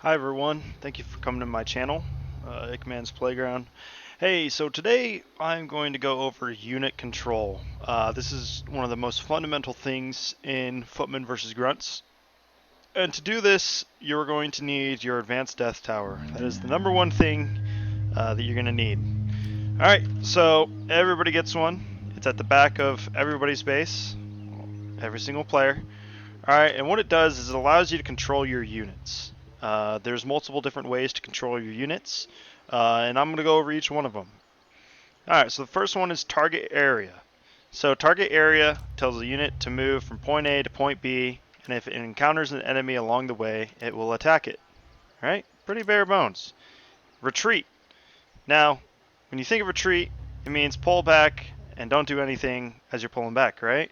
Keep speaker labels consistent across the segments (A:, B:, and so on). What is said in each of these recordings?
A: Hi everyone, thank you for coming to my channel, Ickman's Playground. Hey, so today I'm going to go over unit control. This is one of the most fundamental things in Footmen versus Grunts. And to do this, you're going to need your advanced death tower. That is the number one thing that you're going to need. Alright, so everybody gets one. It's at the back of everybody's base, every single player. Alright, and what it does is it allows you to control your units. There's multiple different ways to control your units, and I'm going to go over each one of them. Alright, so the first one is target area. So target area tells the unit to move from point A to point B, and if it encounters an enemy along the way, it will attack it. Alright, pretty bare bones. Retreat. Now, when you think of retreat, it means pull back and don't do anything as you're pulling back, right?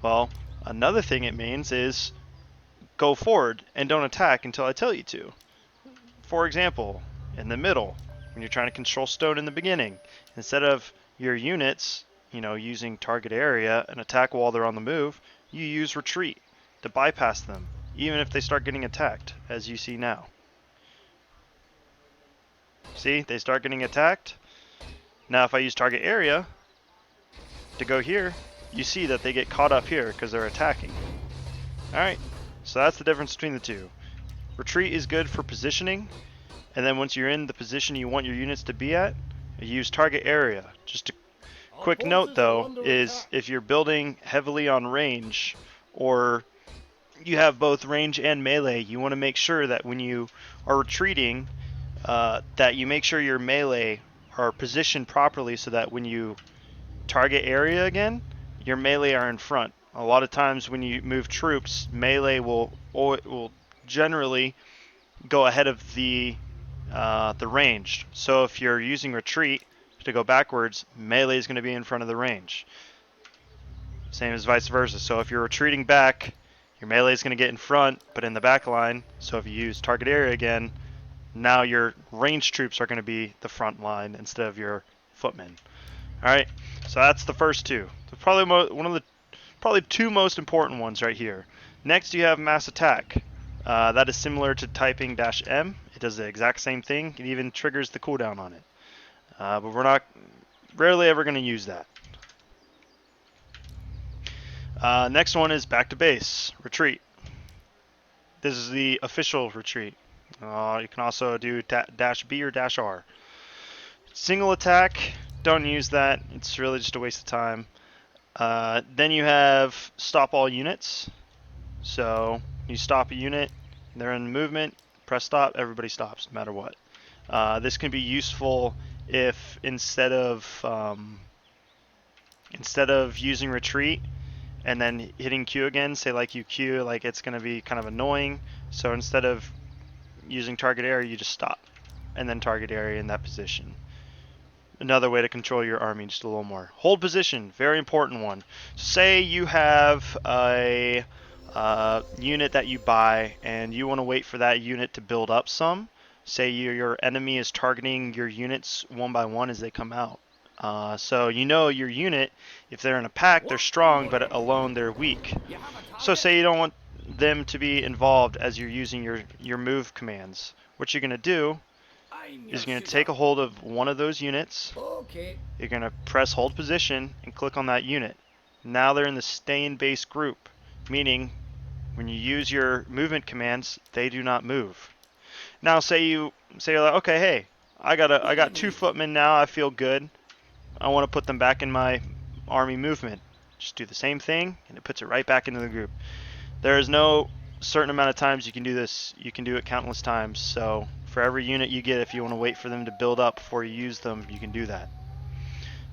A: Well, another thing it means is go forward and don't attack until I tell you to. For example, in the middle, when you're trying to control stone in the beginning, instead of your units, using target area and attack while they're on the move, you use retreat to bypass them, even if they start getting attacked, as you see now. See, they start getting attacked. Now if I use target area to go here, you see that they get caught up here because they're attacking. Alright, so that's the difference between the two. Retreat is good for positioning, and then once you're in the position you want your units to be at, you use target area. Just a quick note though is if you're building heavily on range, or you have both range and melee, you want to make sure that when you are retreating, that you make sure your melee are positioned properly so that when you target area again, your melee are in front. A lot of times when you move troops, melee will generally go ahead of the range. So if you're using retreat to go backwards, melee is going to be in front of the range. Same as vice versa. So if you're retreating back, your melee is going to get in front, but in the back line. So if you use target area again, now your ranged troops are going to be the front line instead of your footmen. All right, so that's the first two. So probably two most important ones right here. Next, you have mass attack. That is similar to typing -M. It does the exact same thing. It even triggers the cooldown on it. But we're not rarely ever going to use that. Next one is back to base, retreat. This is the official retreat. You can also do -B or -R. Single attack, don't use that. It's really just a waste of time. Then you have stop all units. So you stop a unit, they're in movement, press stop, everybody stops no matter what. This can be useful if instead of using retreat and then hitting Q again, say like you Q, like it's going to be kind of annoying. So instead of using target area, you just stop and then target area in that position. Another way to control your army just a little more. Hold position, very important one. Say you have a unit that you buy and you want to wait for that unit to build up some. Say your enemy is targeting your units one by one as they come out. So you know your unit, if they're in a pack, they're strong, but alone they're weak. So say you don't want them to be involved as you're using your move commands. What you're going to do is you're going to take a hold of one of those units. You're going to press hold position and click on that unit. Now they're in the stay in base group, meaning when you use your movement commands, they do not move. Now say you're like, okay, hey, I got two footmen now, I feel good. I want to put them back in my army movement. Just do the same thing and it puts it right back into the group. There is no certain amount of times you can do this. You can do it countless times. So for every unit you get, if you want to wait for them to build up before you use them, you can do that.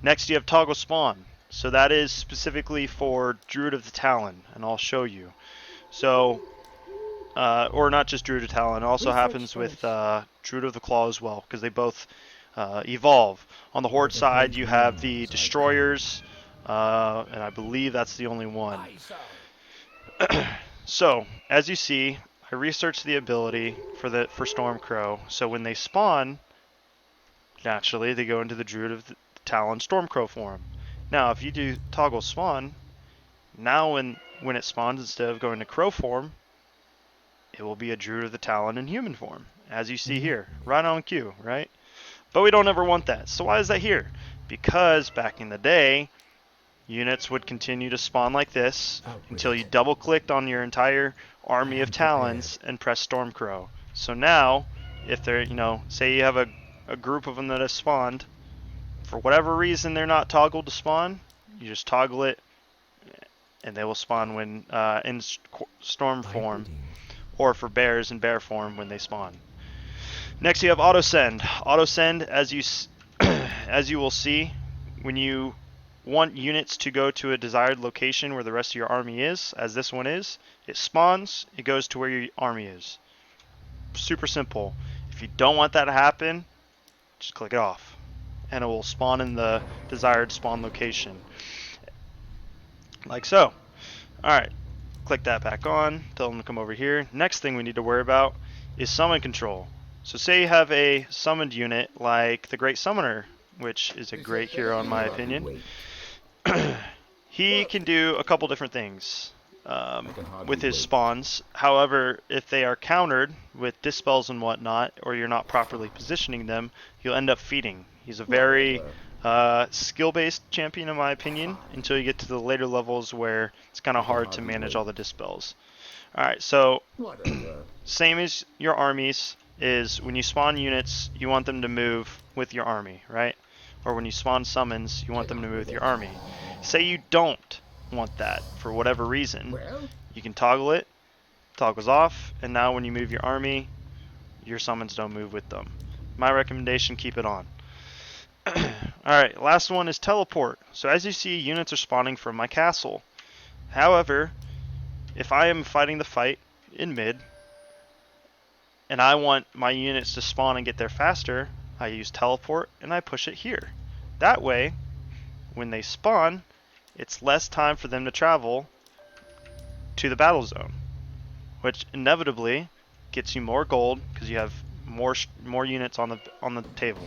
A: Next you have toggle spawn. So that is specifically for Druid of the Talon, and I'll show you. So, or not just Druid of Talon, it also happens with Druid of the Claw as well, because they both evolve. On the Horde side, you have the Destroyers, and I believe that's the only one. So, as you see, I researched the ability for Stormcrow. So when they spawn, naturally they go into the Druid of the Talon Stormcrow form. Now, if you do toggle spawn, now when it spawns, instead of going to crow form, it will be a Druid of the Talon in human form, as you see here, right on cue, right? But we don't ever want that. So why is that here? Because back in the day, units would continue to spawn like this until you double clicked on your entire army of Talons and press Stormcrow. So now, if they're, say you have a group of them that have spawned, for whatever reason they're not toggled to spawn, you just toggle it and they will spawn when in storm form, or for bears in bear form when they spawn. Next you have auto send. Auto send, as you will see, when you want units to go to a desired location where the rest of your army is, as this one is, it spawns, it goes to where your army is. Super simple. If you don't want that to happen, just click it off and it will spawn in the desired spawn location. Like so. Alright, click that back on, tell them to come over here. Next thing we need to worry about is summon control. So say you have a summoned unit like the Great Summoner, which is a great hero in my opinion. He can do a couple different things with his spawns. However, if they are countered with dispels and whatnot, or you're not properly positioning them, you'll end up feeding. He's a very skill-based champion in my opinion, until you get to the later levels where it's kind of hard to manage all the dispels. Alright, so same as your armies is when you spawn units, you want them to move with your army, right? Or when you spawn summons, you want them to move with your army. Say you don't want that for whatever reason, you can toggle it, toggles off, and now when you move your army, your summons don't move with them. My recommendation, keep it on. Alright, last one is teleport. So as you see, units are spawning from my castle. However, if I am fighting the fight in mid, and I want my units to spawn and get there faster, I use teleport and I push it here. That way, when they spawn, it's less time for them to travel to the battle zone, which inevitably gets you more gold because you have more units on the table.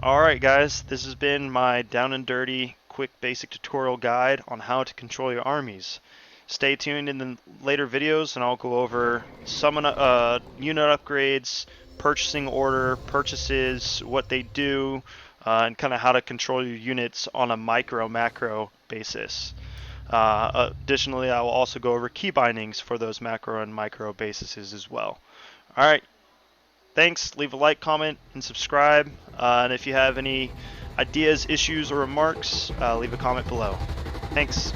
A: Alright guys, this has been my down and dirty, quick basic tutorial guide on how to control your armies. Stay tuned in the later videos and I'll go over summon unit upgrades, purchasing order, purchases, what they do, and kind of how to control your units on a micro-macro basis. Additionally, I will also go over key bindings for those macro and micro bases as well. Alright, thanks. Leave a like, comment, and subscribe. And if you have any ideas, issues, or remarks, leave a comment below. Thanks.